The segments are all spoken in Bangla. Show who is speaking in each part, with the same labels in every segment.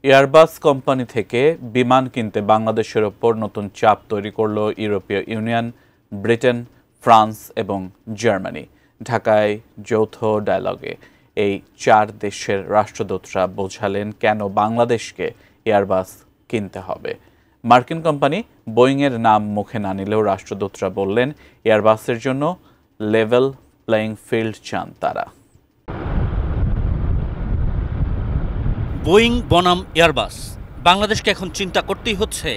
Speaker 1: এয়ারবাস কোম্পানি থেকে বিমান কিনতে বাংলাদেশের ওপর নতুন চাপ তৈরি করল ইউরোপীয় ইউনিয়ন, ব্রিটেন, ফ্রান্স এবং জার্মানি। ঢাকায় যৌথ ডায়ালগে এই 4 দেশের রাষ্ট্রদূতরা বোঝালেন কেন বাংলাদেশকে এয়ারবাস কিনতে হবে। মার্কিন কোম্পানি বোয়িংয়ের নাম মুখে না নিলেও রাষ্ট্রদূতরা বললেন এয়ারবাসের জন্য লেভেল প্লেইং ফিল্ড চান তারা।
Speaker 2: বোয়িং বনাম এয়ারবাস, বাংলাদেশকে এখন চিন্তা করতেই হচ্ছে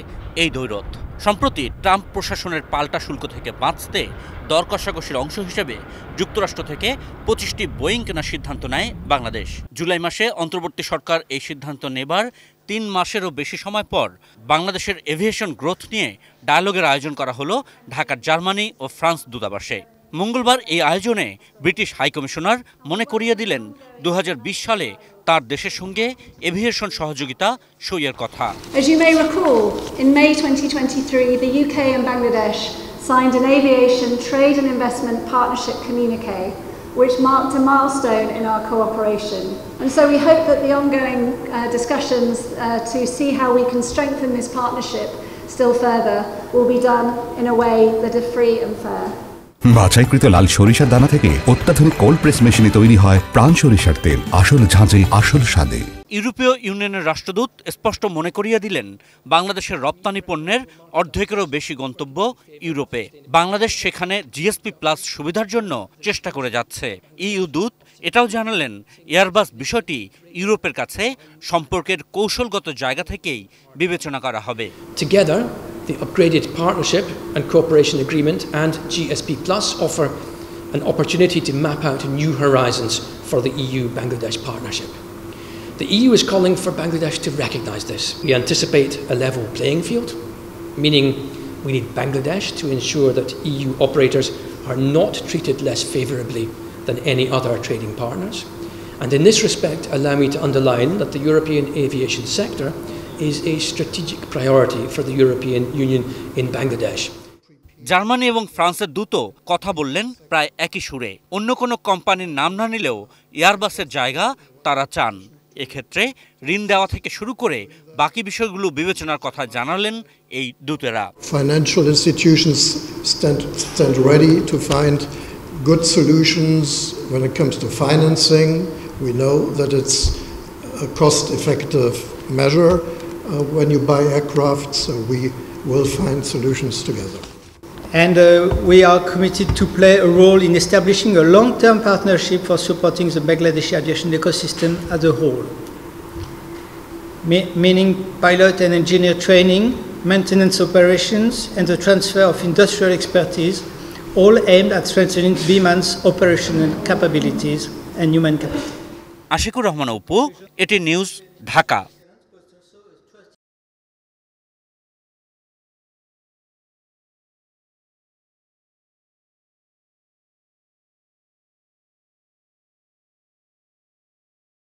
Speaker 2: এই দ্বৈরথ। সম্প্রতি ট্রাম্প প্রশাসনের পাল্টা শুল্ক থেকে বাঁচতে দর কষাকষির অংশ হিসেবে যুক্তরাষ্ট্র থেকে 25টি বোয়িং কেনার সিদ্ধান্ত নেয় বাংলাদেশ। জুলাই মাসে অন্তর্বর্তী সরকার এই সিদ্ধান্ত নেবার 3 মাসেরও বেশি সময় পর বাংলাদেশের এভিয়েশন গ্রোথ নিয়ে ডায়ালগের আয়োজন করা হলো ঢাকার জার্মানি ও ফ্রান্স দূতাবাসে। মঙ্গলবার এই আয়োজনে ব্রিটিশ হাইকমিশনার মনে করিয়ে দিলেন 2020 সালে তার দেশের সঙ্গে এভিয়েশন সহযোগিতা সইয়ের কথা।
Speaker 3: As you may recall, in May 2023, the UK and Bangladesh signed an aviation trade and investment partnership communique, which marked a milestone in our cooperation. And so we hope that the ongoing discussions to see how we can strengthen this partnership still further will be done in a way that is free and fair.
Speaker 4: বাছাইকৃত লাল সরিষার দানা থেকে অত্যাধুনিক কোল্ড প্রেস মেশিনে তৈরি হয় প্রাণ সরিষার তেল, আসল ঝাঁঝে আসল স্বাদে।
Speaker 2: ইউরোপীয় ইউনিয়নের রাষ্ট্রদূত স্পষ্ট মনে করিয়ে দিলেন বাংলাদেশের রপ্তানি পণ্যের অর্ধেকেরও বেশি গন্তব্য ইউরোপে। বাংলাদেশ সেখানে জিএসপি প্লাস সুবিধার জন্য চেষ্টা করে যাচ্ছে। ইইউ দূত এটাও জানালেন এয়ারবাস বিষয়টি ইউরোপের কাছে সম্পর্কের কৌশলগত জায়গা থেকেই বিবেচনা করা হবে।
Speaker 5: The upgraded partnership and cooperation agreement and GSP Plus offer an opportunity to map out new horizons for the EU-Bangladesh partnership. The EU is calling for Bangladesh to recognise this. We anticipate a level playing field, meaning we need Bangladesh to ensure that EU operators are not treated less favourably than any other trading partners. And in this respect, allow me to underline that the European aviation sector is a strategic priority for the European Union in Bangladesh.
Speaker 2: Germany এবং ফ্রান্সের দূত কথা বললেন প্রায় একই সুরে। অন্য কোনো কোম্পানির নাম না নিলেও এয়ারবাসের জায়গা তারা চান। এক্ষেত্রে ঋণ দেওয়া থেকে শুরু করে বাকি বিষয়গুলো বিবেচনার কথা জানালেন এই দূতেরা।
Speaker 6: Financial institutions stand ready to find good solutions when it comes to financing. We know that it's a cost-effective measure when you buy aircraft, so we will find solutions together.
Speaker 7: And we are committed to play a role in establishing a long-term partnership for supporting the Bangladeshi aviation ecosystem as a whole, meaning pilot and engineer training, maintenance operations, and the transfer of industrial expertise, all aimed at strengthening Biman's operational capabilities and human capital.
Speaker 2: Ashikur Rahman Apu, এটি নিউজ, ঢাকা।